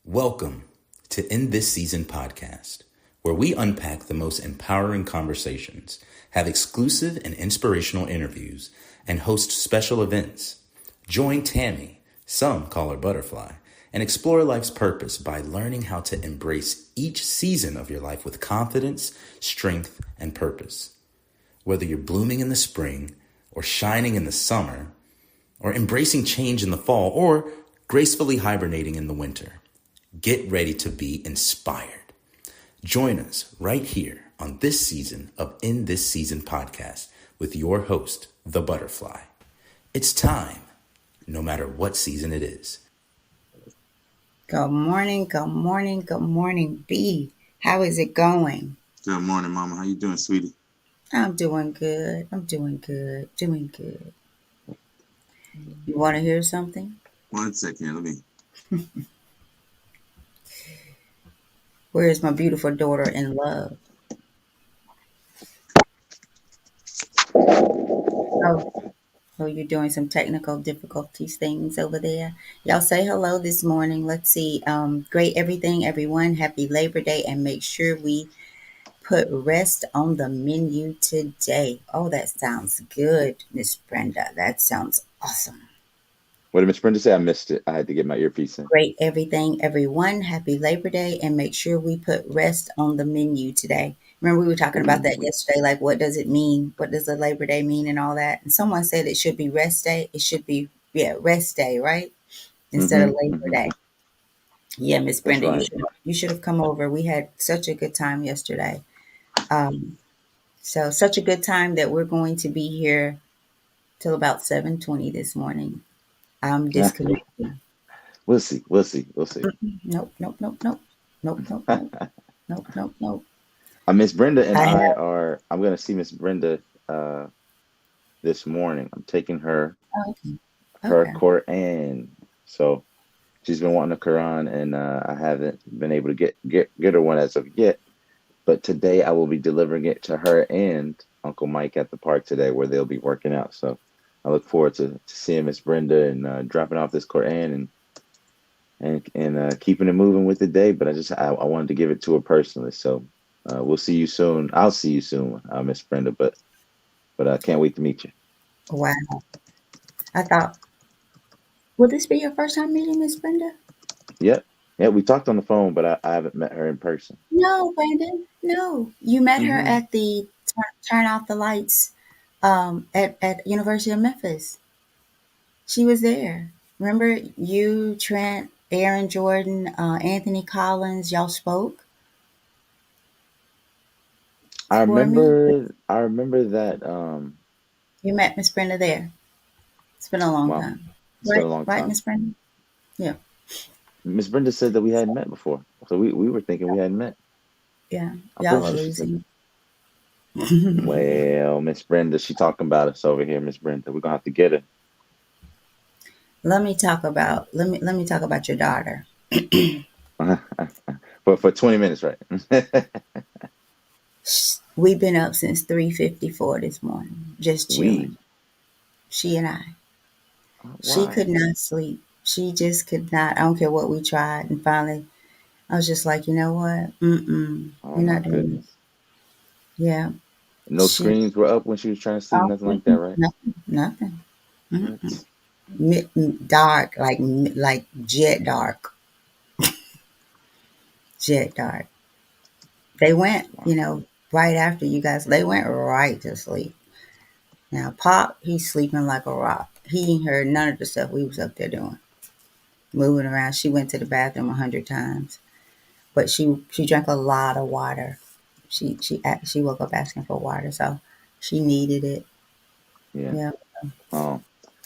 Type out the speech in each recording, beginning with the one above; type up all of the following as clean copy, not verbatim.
Welcome to In This Season podcast, where we unpack the most empowering conversations, have exclusive and inspirational interviews, and host special events. Join Tammy, some call her Butterfly, and explore life's purpose by learning how to embrace each season of your life with confidence, strength, and purpose. Whether you're blooming in the spring, or shining in the summer, or embracing change in the fall, or gracefully hibernating in the winter, get ready to be inspired. Join us right here on this season of In This Season podcast with your host, the Butterfly. It's time, no matter what season it is. Good morning, B. How is it going? Good morning, Mama. How you doing, sweetie? I'm doing good. Doing good. You want to hear something? 1 second, let me. Where is my beautiful daughter in love? Oh, you're doing some technical difficulties things over there. Y'all say hello this morning. Let's see. Great everything, everyone. Happy Labor Day, and make sure we put rest on the menu today. Oh, that sounds good, Miss Brenda. That sounds awesome. What did Miss Brenda say? I missed it. I had to get my earpiece in. Great everything, everyone. Happy Labor Day, and make sure we put rest on the menu today. Remember, we were talking about that yesterday, like what does it mean? What does a Labor Day mean and all that? And someone said it should be rest day. It should be, rest day, right? Instead of Labor Day. Yeah, Miss Brenda, right. You should have come over. We had such a good time yesterday. So such a good time that we're going to be here till about 7:20 this morning. I'm disconnecting. We'll see. Nope. Miss Brenda and I'm going to see Miss Brenda this morning. I'm taking her her Quran. So she's been wanting a Quran, and I haven't been able to get her one as of yet. But today I will be delivering it to her and Uncle Mike at the park today, where they'll be working out. So I look forward to seeing Miss Brenda and dropping off this Quran and keeping it moving with the day. But I wanted to give it to her personally. So we'll see you soon. I'll see you soon, Miss Brenda. But I can't wait to meet you. Wow. I thought, will this be your first time meeting Miss Brenda? Yep. Yeah, we talked on the phone, but I haven't met her in person. No, Brandon. No. You met her at the Turn Off the Lights at University of Memphis. She was there. Remember you, Trent, Aaron Jordan, Anthony Collins, y'all spoke? I remember that you met Miss Brenda there. It's been a long time. It's been a long time. Right, Miss Brenda? Yeah. Miss Brenda said that we hadn't met before. So we were thinking we hadn't met. Yeah. Y'all are losing. Well, Miss Brenda, she talking about us over here, Miss Brenda. We're gonna have to get her. Let me talk about your daughter. for 20 minutes, right? We've been up since 3:54 this morning, just chilling. She and I. She could not sleep. She just could not. I don't care what we tried. And finally, I was just like, you know what? You're not doing this. Yeah. No screens were up when she was trying to sleep, nothing like that, right? Nothing. Dark, like jet dark. Jet dark. They went, right after you guys, they went right to sleep. Now, Pop, he's sleeping like a rock. He ain't heard none of the stuff we was up there doing. Moving around. She went to the bathroom 100 times. But she drank a lot of water. She woke up asking for water, so she needed it. Yeah. Oh.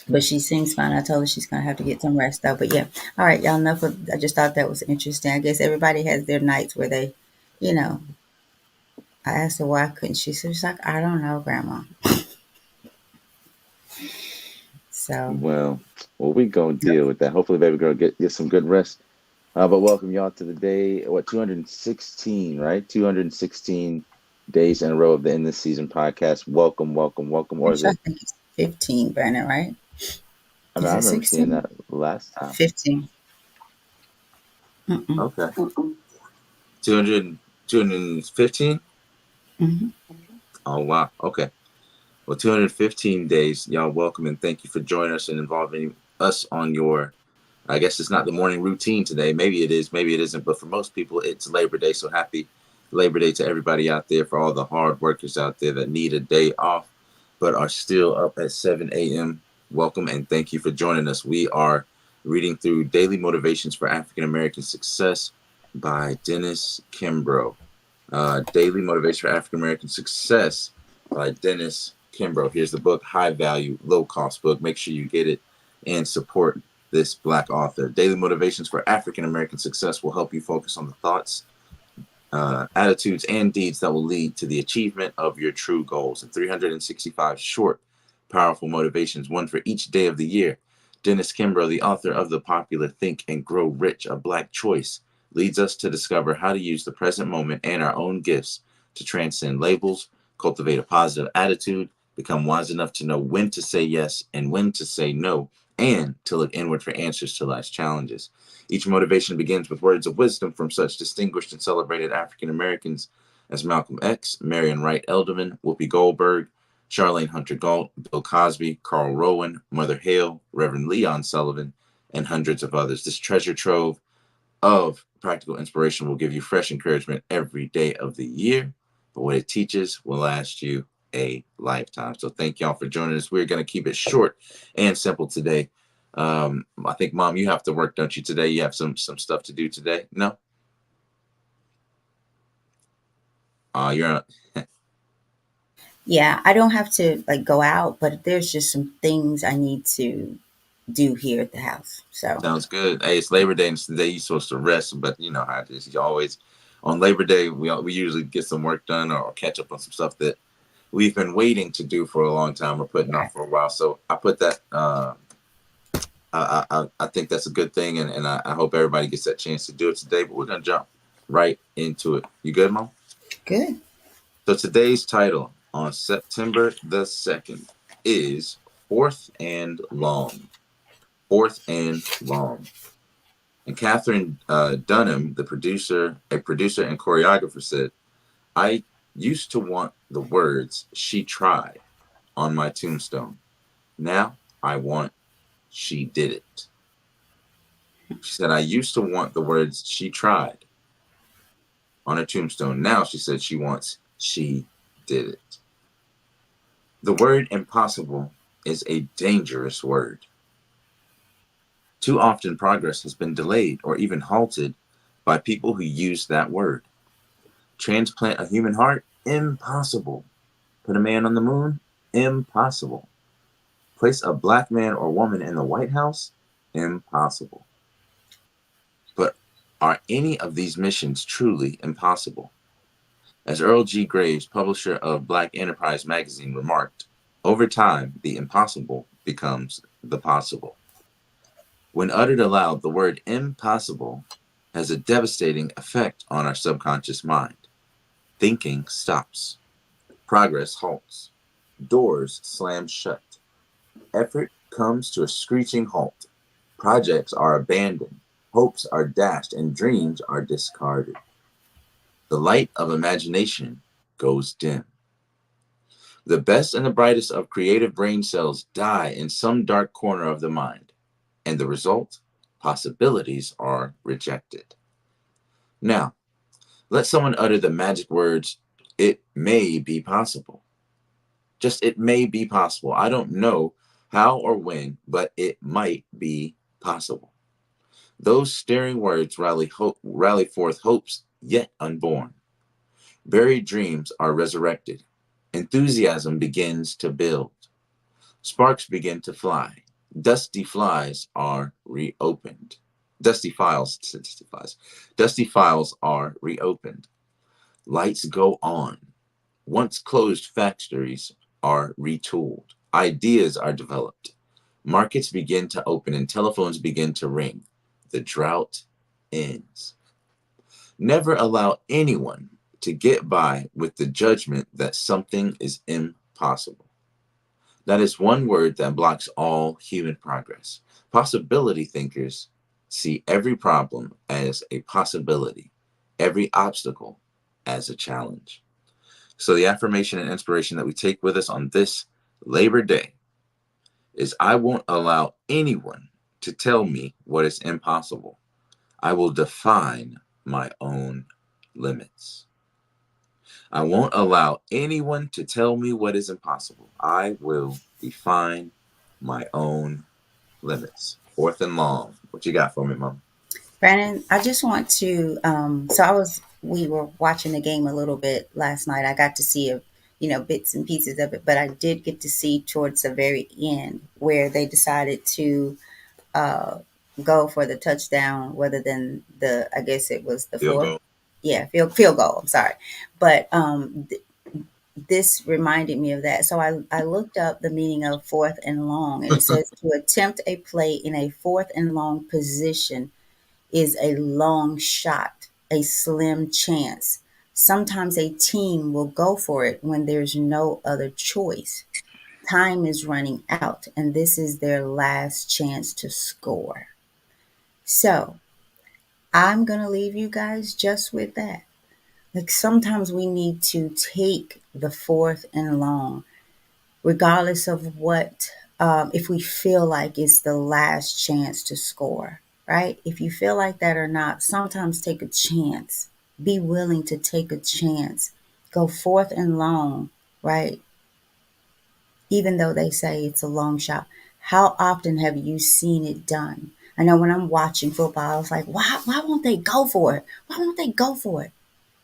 But she seems fine. I told her she's gonna have to get some rest though. But yeah. All right, y'all, enough I just thought that was interesting. I guess everybody has their nights where they, I asked her why couldn't she. So she's like, I don't know, Grandma. So Well, we gonna deal with that. Hopefully, baby girl get some good rest. But welcome y'all to the day, 216, right? 216 days in a row of the In This Season podcast. Welcome, welcome, welcome. Or is actually, I it? think it's 15, Brandon, right? I mean, Is I it remember seeing 16? that last time. 15. Okay. 200, 215? Mm-hmm. Oh, wow. Okay. Well, 215 days. Y'all welcome and thank you for joining us and involving us on your, I guess it's not the morning routine today. Maybe it is, maybe it isn't. But for most people, it's Labor Day. So happy Labor Day to everybody out there, for all the hard workers out there that need a day off but are still up at 7 a.m. Welcome and thank you for joining us. We are reading through Daily Motivations for African American Success by Dennis Kimbro. Daily Motivation for African American Success by Dennis Kimbro. Here's the book, high value, low cost book. Make sure you get it and support this Black author. Daily Motivations for African American Success will help you focus on the thoughts, attitudes, and deeds that will lead to the achievement of your true goals. And 365 short, powerful motivations, one for each day of the year. Dennis Kimbro, the author of the popular Think and Grow Rich, A Black Choice, leads us to discover how to use the present moment and our own gifts to transcend labels, cultivate a positive attitude, become wise enough to know when to say yes and when to say no, and to look inward for answers to life's challenges. Each motivation begins with words of wisdom from such distinguished and celebrated African Americans as Malcolm X, Marion Wright Edelman, Whoopi Goldberg, Charlene Hunter Galt, Bill Cosby, Carl Rowan, Mother Hale, Reverend Leon Sullivan, and hundreds of others. This treasure trove of practical inspiration will give you fresh encouragement every day of the year, but what it teaches will last you a lifetime. So thank y'all for joining us. We're going to keep it short and simple today. I think, Mom, you have to work, don't you, today? You have some stuff to do today? No? You're on. Yeah, I don't have to like go out, but there's just some things I need to do here at the house. So Sounds good. Hey, it's Labor Day, and it's the day you're supposed to rest, but you know how it is. You always, on Labor Day, we usually get some work done or catch up on some stuff that we've been waiting to do for a long time or putting off for a while. So I put that, I think that's a good thing, and I hope everybody gets that chance to do it today, but we're going to jump right into it. You good, Mom? good. So today's title on September the 2nd is Fourth and Long. Fourth and Long. And Catherine Dunham, a producer and choreographer, said, I used to want the words "she tried" on my tombstone. Now I want "she did it." She said, I used to want the words "she tried" on her tombstone. Now she said she wants "she did it." The word impossible is a dangerous word. Too often progress has been delayed or even halted by people who use that word. Transplant a human heart? Impossible. Put a man on the moon? Impossible. Place a black man or woman in the White House? Impossible. But are any of these missions truly impossible? As Earl G. Graves, publisher of Black Enterprise magazine, remarked, over time, the impossible becomes the possible. When uttered aloud, the word impossible has a devastating effect on our subconscious mind. Thinking stops. Progress halts. Doors slam shut. Effort comes to a screeching halt. Projects are abandoned. Hopes are dashed and dreams are discarded. The light of imagination goes dim. The best and the brightest of creative brain cells die in some dark corner of the mind. And the result? Possibilities are rejected. Now, let someone utter the magic words, it may be possible. Just it may be possible. I don't know how or when, but it might be possible. Those stirring words rally forth hopes yet unborn. Buried dreams are resurrected. Enthusiasm begins to build. Sparks begin to fly. Dusty flies are reopened. Dusty files are reopened. Lights go on. Once closed factories are retooled, ideas are developed, markets begin to open, and telephones begin to ring. The drought ends. Never allow anyone to get by with the judgment that something is impossible. That is one word that blocks all human progress. Possibility thinkers see every problem as a possibility, every obstacle as a challenge. So the affirmation and inspiration that we take with us on this Labor Day is, I won't allow anyone to tell me what is impossible. I will define my own limits. I won't allow anyone to tell me what is impossible. I will define my own limits. Fourth and long. What you got for me, Mom? Brandon, I just want to. We were watching the game a little bit last night. I got to see bits and pieces of it, but I did get to see towards the very end where they decided to uh, go for the touchdown rather than I guess it was the Field fourth. goal. Yeah, field goal. I'm sorry, but this reminded me of that. So I looked up the meaning of fourth and long, and it says to attempt a play in a fourth and long position is a long shot, a slim chance. Sometimes a team will go for it when there's no other choice. Time is running out, and this is their last chance to score. So I'm going to leave you guys just with that. Like sometimes we need to take the fourth and long, regardless of what, if we feel like it's the last chance to score, right? If you feel like that or not, sometimes take a chance. Be willing to take a chance. Go fourth and long, right? Even though they say it's a long shot. How often have you seen it done? I know when I'm watching football, I was like, why won't they go for it? Why won't they go for it?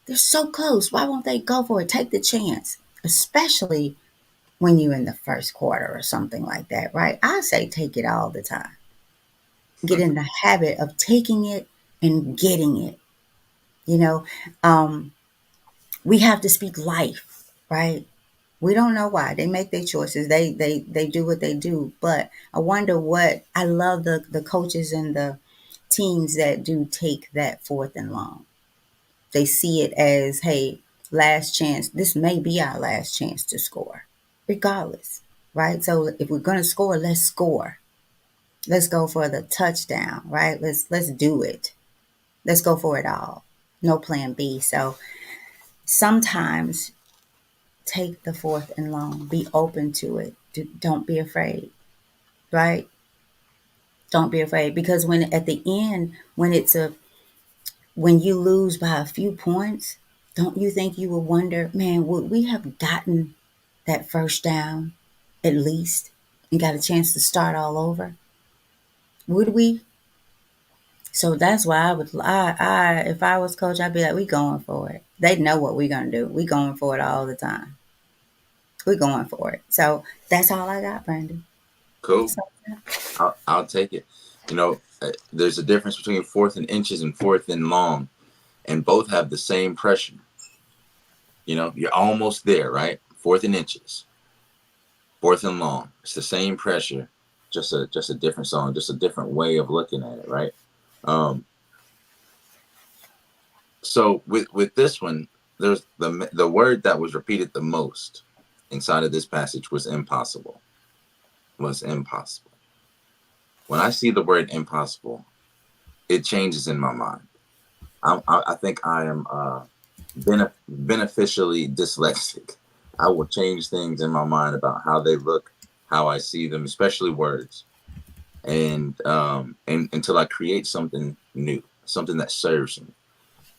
They're so close. Why won't they go for it? Take the chance, especially when you're in the first quarter or something like that, right? I say take it all the time. Get in the habit of taking it and getting it. You know, um, we have to speak life, right? We don't know why they make their choices. They do what they do. But I wonder what I love the coaches and the teams that do take that fourth and long. They see it as, hey, last chance. This may be our last chance to score, regardless, right? So if we're gonna score, let's score. Let's go for the touchdown, right? Let's do it. Let's go for it all. No plan B. So sometimes take the fourth and long. Be open to it. Don't be afraid, right? Don't be afraid because when at the end, when you lose by a few points, don't you think you will wonder, man, would we have gotten that first down at least and got a chance to start all over? Would we? So that's why if I was coach, I'd be like, we going for it. They know what we're gonna do. We going for it all the time. We going for it. So that's all I got, Brandon. Cool. I'll take it. There's a difference between fourth and inches and fourth and long, and both have the same pressure. You're almost there, right? Fourth and inches, fourth and long. It's the same pressure, just a different song, just a different way of looking at it, right? So with this one, there's the word that was repeated the most inside of this passage was impossible. Was impossible. When I see the word impossible, it changes in my mind. I think I am beneficially dyslexic. I will change things in my mind about how they look, how I see them, especially words, and until I create something new, something that serves me.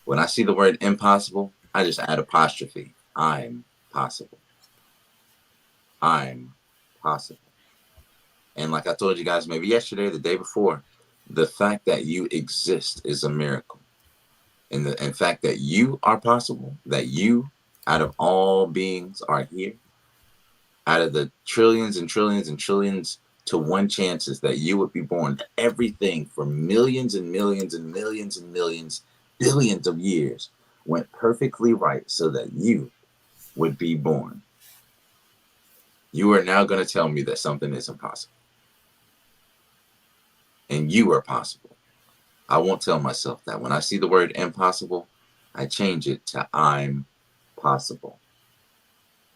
When I see the word impossible, I just add apostrophe. I'm possible. I'm possible. And like I told you guys maybe yesterday, the day before, the fact that you exist is a miracle. And the fact that you are possible, that you, out of all beings, are here, out of the trillions and trillions and trillions to one chances that you would be born, everything for millions and millions and millions and millions, billions of years went perfectly right so that you would be born, you are now going to tell me that something is impossible. And you are possible. I won't tell myself that. When I see the word impossible, I change it to I'm possible.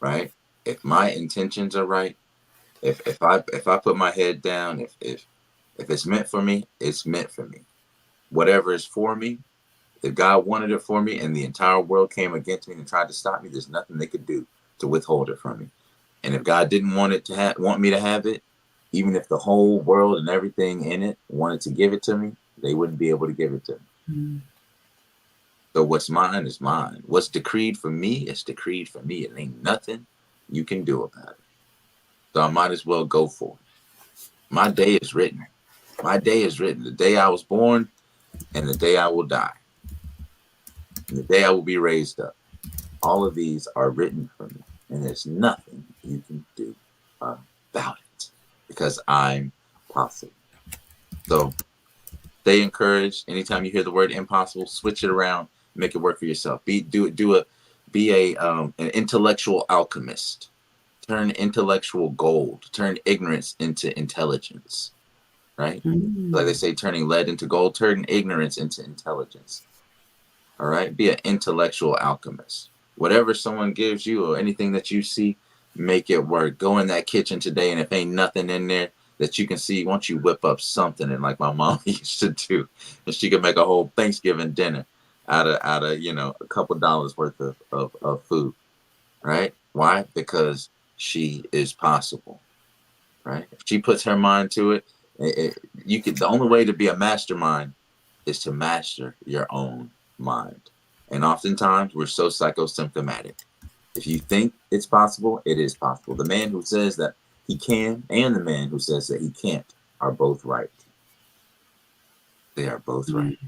Right? If my intentions are right, if I put my head down, if it's meant for me, it's meant for me. Whatever is for me, if God wanted it for me and the entire world came against me and tried to stop me, there's nothing they could do to withhold it from me. And if God didn't want me to have it, even if the whole world and everything in it wanted to give it to me, they wouldn't be able to give it to me. Mm-hmm. So what's mine is mine. What's decreed for me is decreed for me. It ain't nothing you can do about it. So I might as well go for it. My day is written. My day is written. The day I was born and the day I will die. And the day I will be raised up. All of these are written for me. And there's nothing you can do about it. Because I'm possible. So stay encouraged. Anytime you hear the word impossible, switch it around, make it work for yourself. Be an intellectual alchemist. Turn intellectual gold. Turn ignorance into intelligence. Right? Mm-hmm. Like they say, turning lead into gold, turn ignorance into intelligence. All right? Be an intellectual alchemist. Whatever someone gives you or anything that you see, make it work. Go in that kitchen today, and if ain't nothing in there that you can see, why don't you whip up something? And like my mom used to do, and she could make a whole Thanksgiving dinner out of a couple dollars worth of food. Right? Why? Because she is possible. Right? If she puts her mind to it, the only way to be a mastermind is to master your own mind. And oftentimes we're so psychosymptomatic. If you think it's possible, it is possible. The man who says that he can and the man who says that he can't are both right. They are both right.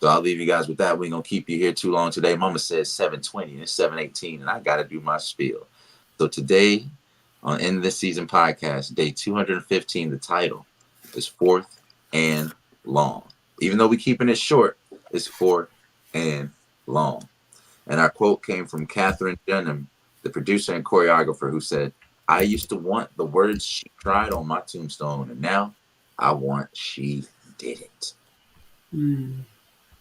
So I'll leave you guys with that. We ain't going to keep you here too long today. Mama says 7:20 and it's 7:18 and I got to do my spiel. So today on In This Season podcast, day 215, the title is Fourth and Long. Even though we're keeping it short, it's fourth and long. And our quote came from Catherine Dunham, the producer and choreographer, who said, I used to want the words she tried on my tombstone, and now I want she did it. Mm.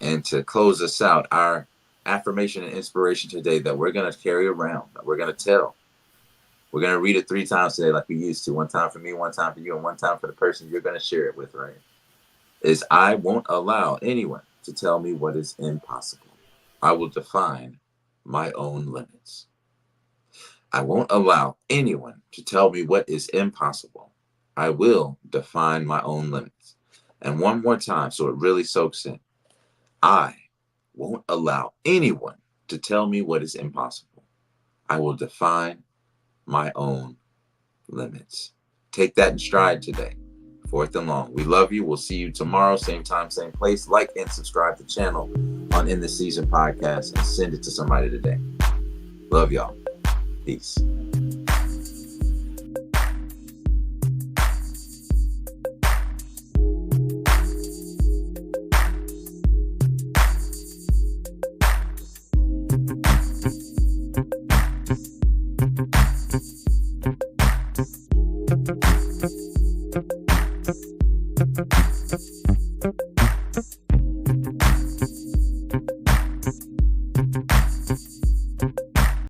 And to close us out, our affirmation and inspiration today that we're going to carry around, that we're going to tell. We're going to read it 3 times today like we used to. 1 time for me, 1 time for you, and 1 time for the person you're going to share it with, right? Is I won't allow anyone to tell me what is impossible. I will define my own limits. I won't allow anyone to tell me what is impossible. I will define my own limits. And one more time, so it really soaks in. I won't allow anyone to tell me what is impossible. I will define my own limits. Take that in stride today. Fourth and long. We love you. We'll see you tomorrow, same time, same place. Like and subscribe to the channel on In the Season podcast and send it to somebody today. Love y'all. Peace. Thank you.